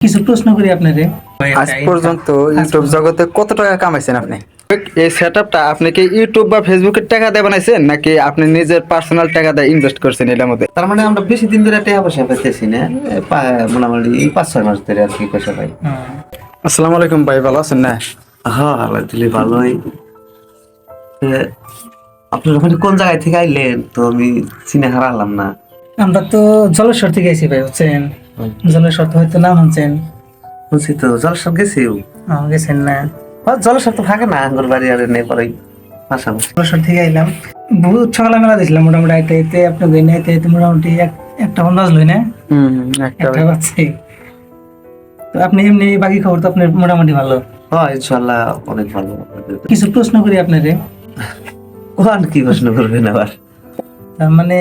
কিছু প্রশ্ন করি আপনারে। আজ পর্যন্ত ইউটিউব জগতে কত টাকা কামাইছেন আপনি? এই সেটআপটা আপনি কি ইউটিউব বা ফেসবুকের টাকা দিয়ে বানাইছেন নাকি আপনি নিজের পার্সোনাল টাকা দিয়ে ইনভেস্ট করছেন এটার মধ্যে? তার মানে আমরা বেশি দিন ধরে টাকা পয়সা পাইতেছি না, মোটামুটি 5-6 মাস ধরে আর কি পয়সা পাই। আসসালামু আলাইকুম ভাই, ভালো আছেন না? হ্যাঁ আলহামদুলিল্লাহ ভালোই। আপনার ওখানে কোন জায়গায় থেকে আইলেন তো আমি চিনে হারালাম না। আমরা তো জলেশ্বর থেকে আইছি ভাই, বুঝছেন? জলেশ্বর তো হয়তো নাম শুনছেন। বলছি তো জলসব গেছি গেছেন না? জলসব তো থাকে না আঙ্গুর বাড়ি আর নেই পরে পাশাপাশি। জলেশ্বর থেকে আইলাম, বহুত সকালে মেলা দিয়েছিলাম মোটামুটি আইতে আইতে আপনার গইনে আইতে আইতে মোটামুটি একটা বন্ধ আসলোই না, একটা বাজছে। তো আপনি এমনি বাকি খবর তো আপনার মোটামুটি ভালো? হ্যাঁ ইনশাল্লাহ অনেক ভালো। কিছু প্রশ্ন করি আপনারে। কোন কি প্রশ্ন করবেন আবার? তার মানে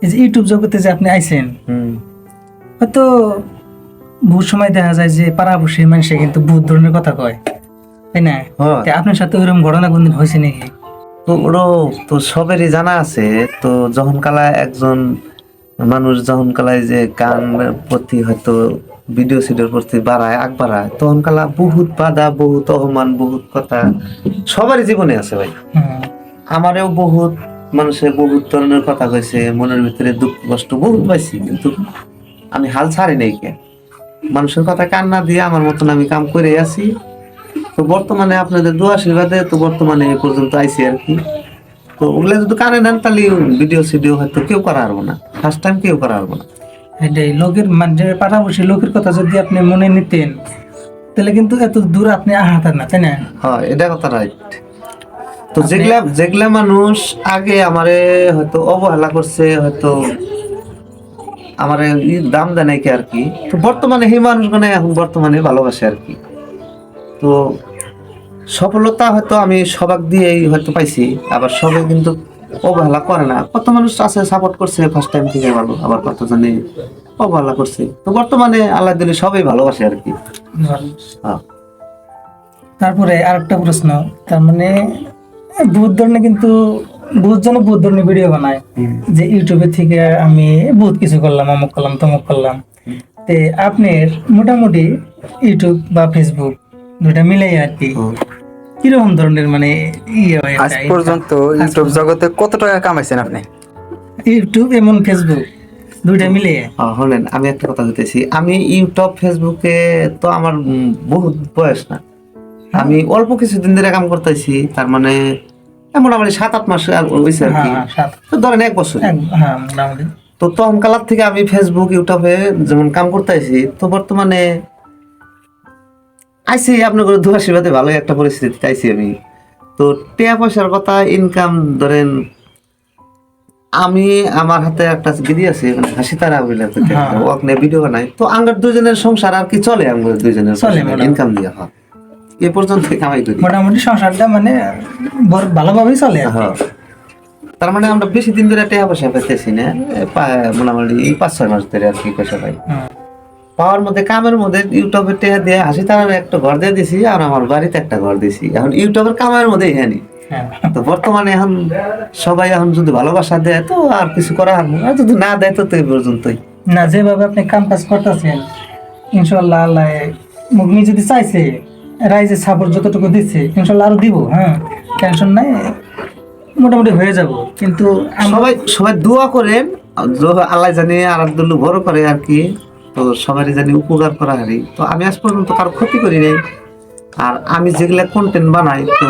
এই যে ইউটিউব জগতে যে আপনি আইছেন, হয়তো বহুত সময় দেখা যায় যে পাড়াপড়শি মানুষে কিন্তু বহুত ধরনের কথা কয়, তাই না? তা আপনার সাথে ওইরকম ঘটনা কোনদিন হয়েছে নাকি? তো ওরও তো সবেরই জানা আছে। তো যখন কালা একজন মানুষ যখন কালায় যে গানের প্রতি হয়তো ভিডিও সিডিওর প্রতি বাড়ায় আগ বাড়ায়, তখন কালা বহুত বাধা, বহুত অপমান, বহুত কথা সবারই জীবনে আছে ভাই। আমারও বহুত মানুষের বহুত ধরনের কথা কইছে, মনের ভিতরে দুঃখ কষ্ট বহুত পাইছি, কিন্তু আমি হাল ছাড়ি নাই। কে মানুষের কথা কান্না দিয়ে আমার মতন আমি কাম করে আছি। তো বর্তমানে আপনাদের দোয়া আশীর্বাদে তো বর্তমানে এই পর্যন্ত আইছি আর কি। তো ওগুলা যদি কানে নেন তাহলে ভিডিও সিডিও হয়তো কেউ করা পারবো না, ফার্স্ট টাইম কেউ করা পারবো না। এটাই লোকের মানে পাড়াপড়শি লোকের কথা যদি আপনি মনে নিতেন তাহলে কিন্তু এত দূর আপনি আহাতেন না, তাই না? হ্যাঁ এটা কথা রাইট। তো যেগুলা যেগুলা মানুষ আগে আমারে হয়তো অবহেলা করছে, হয়তো আমারে দাম দেয় নাই আর কি, তো বর্তমানে সেই মানুষগুলো এখন বর্তমানে ভালোবাসে আর কি। তো সফলতা হয়তো আমি সবাক দিয়েই হয়তো পাইছি, আবার সবাই কিন্তু অবহেলা করে না। কত মানুষ আছে সাপোর্ট করছে ফার্স্ট টাইম থেকে ভালো, আবার কত জনে অবহেলা করছে। তো বর্তমানে আল্লাহ দিলে সবাই ভালোবাসে আর কি। হ্যাঁ। তারপরে আরেকটা প্রশ্ন, তার মানে বহুত ধরনের কিন্তু বহুত জনে বহুত ধরনের ভিডিও বানায় যে ইউটিউবে থেকে আমি বহুত কিছু করলাম, অমুক করলাম তমুক করলাম। তে আপনার মোটামুটি ইউটিউব বা ফেসবুক দুটা মিলাই আর কি কিরকম ধরনের মানে আজ পর্যন্ত ইউটিউব জগতে কত টাকা কামাইছেন আপনি? ইউটিউব এমন ফেসবুক দুইটা মিলিয়ে? হলেন আমি একটা কথা বলতেছি, আমি ইউটিউব ফেসবুকে তো আমার বহুত বয়স না, আমি অল্প কিছুদিন ধরে কাম করতেছি। তার মানে মোটামুটি 7-8 মাস হয়েছে আর কি, ধরেন 1 বছর। তো তখন কালার থেকে আমি ফেসবুক ইউটিউবে যেমন কাম করতেছি, তো বর্তমানে আইসি আপনার দোয়া আশীর্বাদে ভালোই একটা পরিস্থিতি আইসি আমি। তো টাকা পয়সার কথা ইনকাম ধরেন আমি আমার হাতে একটা গিরি আছে মানে হাসি তারা ওখানে ভিডিও বানাই, তো আমার দুজনের সংসার আর কি চলে, আমাদের দুজনের ইনকাম দিয়ে হয় এ পর্যন্ত কামাই করি মোটামুটি সংসারটা মানে ভালোভাবেই চলে। হ্যাঁ তার মানে আমরা বেশি দিন ধরে টাকা পয়সা পাইতেছি না, মোটামুটি 5-6 মাস ধরে আর কি পয়সা পাই। পাওয়ার মধ্যে কামের মধ্যে ইউটিউবে টাকা দিয়ে হাসি তারার একটা ঘর দিয়ে দিছি, আর আমার বাড়িতে একটা ঘর দিছি। এখন ইউটিউবের কামের মধ্যে এখানে তো বর্তমানে এখন সবাই এখন যদি ভালোবাসা দেয় তো আর কিছু করা হবে না, যদি না দেয় তো এই পর্যন্তই না। যেভাবে আপনি কাম কাজ করতেছেন ইনশাল্লাহ আল্লাহ মুগনি যদি চাইছে রাইজে সাপোর্ট যতটুকু দিচ্ছে ইনশাল্লাহ আরো দিব। হ্যাঁ টেনশন নাই, মোটামুটি হয়ে যাব। কিন্তু সবাই সবাই দোয়া করেন আল্লাহ জানি আর আব্দুল্লু বড় করে আর কি। তো সবারই জানি উপকার করা হারি। তো আমি আজ পর্যন্ত কারো ক্ষতি করি নাই। আর আমি যেগুলা কন্টেন্ট বানাই তো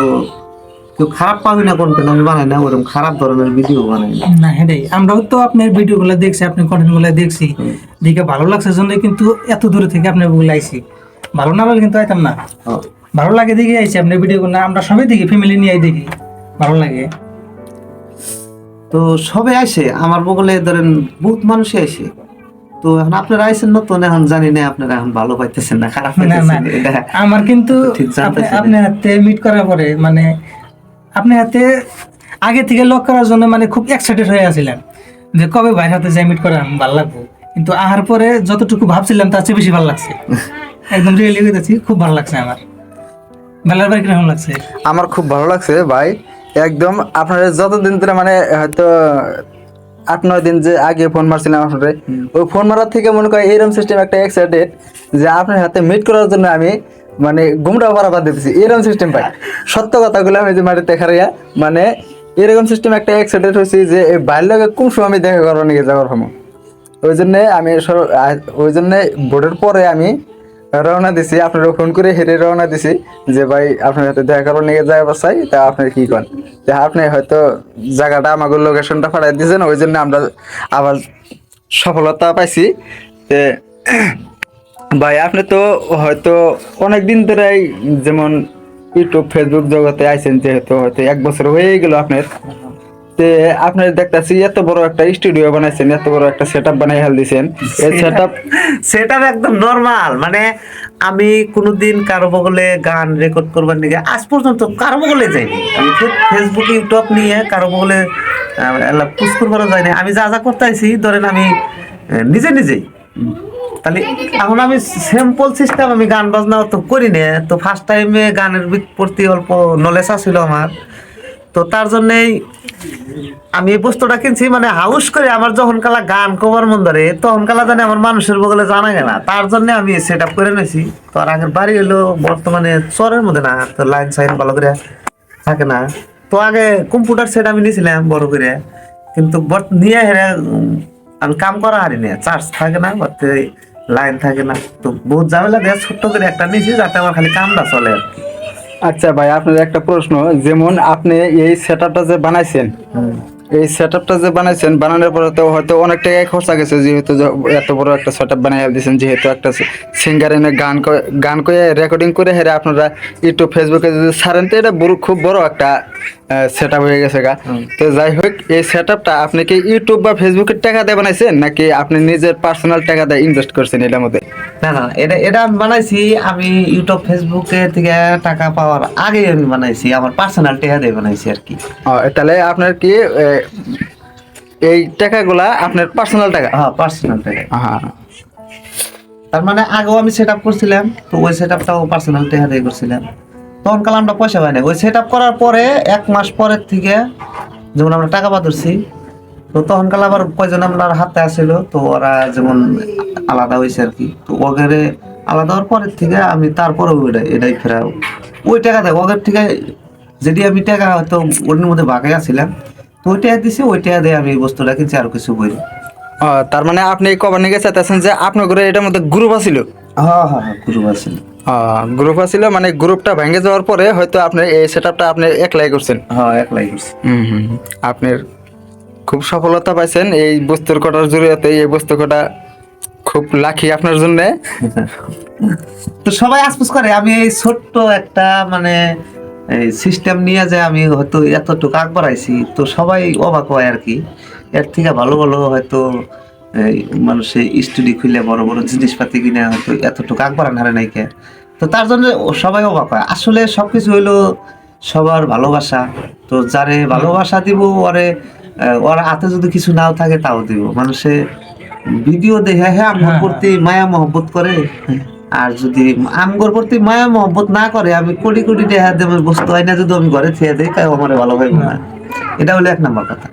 কেউ খারাপ পাবি না, কন্টেন্ট আমি বানাই না ওরকম খারাপ ধরনের ভিডিও বানাই না। হ্যাঁ আমরাও তো আপনার ভিডিও গুলো দেখছি, আপনার কন্টেন্ট গুলো দেখছি, দেখে ভালো লাগছে জন্য কিন্তু এত দূরে থেকে আপনার গুলো আইছি। ভালো না বলে কিন্তু আইতাম না, ভালো লাগে দেখে আইছি আপনার ভিডিও গুলো। আমরা সবাই দেখি, ফ্যামিলি নিয়ে দেখি, ভালো লাগে। তো সবাই আসে আমার বগলে, ধরেন বহুত মানুষই আসে। তো এখন আপনারা আইসেন নতুন, এখন জানি না আপনারা এখন ভালো পাইতেছেন না খারাপ পাইতেছেন। আমার কিন্তু আপনার হাতে মিট করার পরে মানে আপনার হাতে আগে থেকে লক করার জন্য মানে খুব এক্সাইটেড হয়ে আছিলাম যে কবে ভাইয়ের হাতে যাই মিট করা ভালো লাগবে। কিন্তু আহার পরে যতটুকু ভাবছিলাম তার চেয়ে বেশি ভালো লাগছে, একদম রিয়েলি হয়েছি। খুব ভালো লাগছে আমার। বেলার ভাই কিরকম লাগছে? আমার খুব ভালো লাগছে ভাই, একদম আপনারা যতদিন ধরে মানে হয়তো 8-9 দিন যে আগে ফোন মারছিলাম আপনারে, ওই ফোন মারার থেকে মনে করেন এরকম সিস্টেম একটা এক্সাইটেড যে আপনার হাতে মিট করার জন্য আমি মানে গুমরা ভরা বাদ দিতেছি, এরকম সিস্টেম পাই। সত্য কথাগুলো আমি যে মাটিতে খারাইয়া মানে এরকম সিস্টেম একটা এক্সাইটেড হয়েছি যে এই বাইরের লোকের কোন সময় আমি দেখা করবো নিয়ে যাওয়ার সময়। ওই জন্যে আমি ওই জন্যে ভোটের পরে আমি রওনা দিছি, আপনারা ফোন করে হেরে রওনা দিছি যে ভাই আপনার হাতে দেখা করবো নিয়ে যাওয়ার চাই, তা আপনি কি করেন যে আপনি হয়তো জায়গাটা আমাকে লোকেশনটা পাঠাই দিয়েছেন, ওই জন্য আমরা আবার সফলতা পাইছি। তে ভাই আপনি তো হয়তো অনেক দিন ধরেই যেমন ইউটিউব ফেসবুক জগতে আইছেন, যেহেতু হয়তো 1 বছর হয়ে গেল আপনার, তে আপনার দেখতেছি এত বড় একটা স্টুডিও বানাইছেন, এত বড় একটা সেটআপ বানাই হেল দিয়েছেন। এই সেটা একদম নরমাল, মানে আমি কোনোদিন কারো বগলে গান রেকর্ড করবার নিয়ে আজ পর্যন্ত কারো বগলে যাইনি। আমি ফেসবুক ইউটিউব নিয়ে কারো বগলে পুশ করবারও যাইনি। আমি যা যা করতে আইছি ধরেন আমি নিজেই তাহলে এখন আমি সিম্পল সিস্টেম, আমি গান বাজনা তো করি না, তো ফার্স্ট টাইমে গানের প্রতি অল্প নলেজ আছিল আমার, তো তার জন্যই আমি এই বস্তুটা কিনছি। মানে হাউস করে আমার যখন কালা গান কভার মন ধরে তখন কালা জানে আমার মানুষের বগলে জানা গেল, তার জন্য আমি সেট আপ করে নিয়েছি। তো আর আগের বাড়ি হলো বর্তমানে চরের মধ্যে না, তো লাইন সাইন ভালো করে থাকে না। তো আগে কম্পিউটার সেট আমি নিয়েছিলাম বড় করে, কিন্তু নিয়ে হেরে আমি কাম করা হারি না, চার্জ থাকে না, লাইন থাকে না, তো বহুত ঝামেলা দিয়ে ছোট্ট করে একটা নিয়েছি যাতে আমার খালি কামটা চলে আর কি। আচ্ছা ভাই আপনার একটা প্রশ্ন, যেমন আপনি এই সেটআপটা যে বানাইছেন, এই সেটআপটা যে বানাইছেন বানানোর পরে তো হয়তো অনেক টাকায় খরচা গেছে, যেহেতু এত বড় একটা সেটআপ বানাই দিয়েছেন, যেহেতু একটা সিঙ্গার এনে গান করে রেকর্ডিং করে হেরে আপনারা ইউটিউব ফেসবুকে যদি ছাড়েন, তো এটা খুব বড় একটা সেটআপ হয়ে গেছে গা। তো যাই হোক, এই সেটআপটা আপনি কি ইউটিউব বা ফেসবুকের টাকা দিয়ে বানাইছেন নাকি আপনি নিজের পার্সোনাল টাকা দিয়ে ইনভেস্ট করছেন এটার মধ্যে? না, এটা আমি বানাইছি, আমি ইউটিউব ফেসবুকে থেকে টাকা পাওয়ার আগে আমি বানাইছি, আমার পার্সোনাল টাকা দিয়ে বানাইছি আর কি। তাহলে আপনার কি এই টাকাগুলা আপনার পার্সোনাল টাকা? হ্যাঁ, পার্সোনাল টাকা। হ্যাঁ, তার মানে আগেও আমি সেট আপ করছিলাম, তো ওই সেট আপটাও পার্সোনাল টাকা দিয়ে করছিলাম, তখন কাল আমরা পয়সা পাই না। ওই সেট আপ করার পরে 1 মাস পরের থেকে যেমন আমরা টাকা পাচ্ছি, তো তখন কাল আবার কয়জন আমার হাতে আসছিল, তো ওরা যেমন আলাদা হয়েছে আর কি। তো ওগেরে আলাদা হওয়ার পরের থেকে আমি তারপরে এটাই ফেরা ওই টাকা দেয় ওদের থেকে, যদি আমি টাকা হয়তো ওর মধ্যে বাকি আসছিলাম, তো ওই টাকা দিছি, ওই টাকা দিয়ে আমি এই বস্তুটা কিনছি, আর কিছু করি। তার মানে আপনি কভার নিয়ে চাইতেছেন যে আপনার ঘরে এটার মধ্যে গ্রুপ আছিল? হ্যাঁ, গ্রুপ আছিল। গ্রুপ আছিল, মানে গ্রুপটা ভেঙে যাওয়ার পরে হয়তো আপনি এই সেটআপটা আপনি একলাই করছেন? হ্যাঁ, একলাই করছি। আপনি খুব সফলতা পাইছেন এই বস্তুর কটার জড়িয়ে, এই বস্তু কটা খুব লাকি আপনার জন্য। তো সবাই আশপাশ করে আমি এই ছোট্ট একটা মানে এই সিস্টেম নিয়ে যে আমি হয়তো এতটুকু আগ বাড়াইছি, তো সবাই অবাক হয় আর কি। এর থেকে ভালো ভালো হয়তো মানুষের স্টুডিও খুলে বড় বড় জিনিসপাতি কিনে হয়তো এতটুকু আগ বাড়ান হারে নাইকে, তো তার জন্য সবাই অবাক হয়। আসলে সবকিছু হইলো সবার ভালোবাসা, তো যারে ভালোবাসা দিব ওর হাতে যদি কিছু নাও থাকে তাও দিব। মানুষে ভিডিও দেখে হ্যাঁ আমার প্রতি মায়া মহব্বত করে, আর যদি আমগর প্রতি মায়া মহব্বত না করে, আমি কোটি কোটি টাকা দেব বস্তু হয় না, যদি আমি ঘরে খেয়ে দেই তাই আমার ভালো ভাইব না। এটা হলো 1 নম্বর কথা।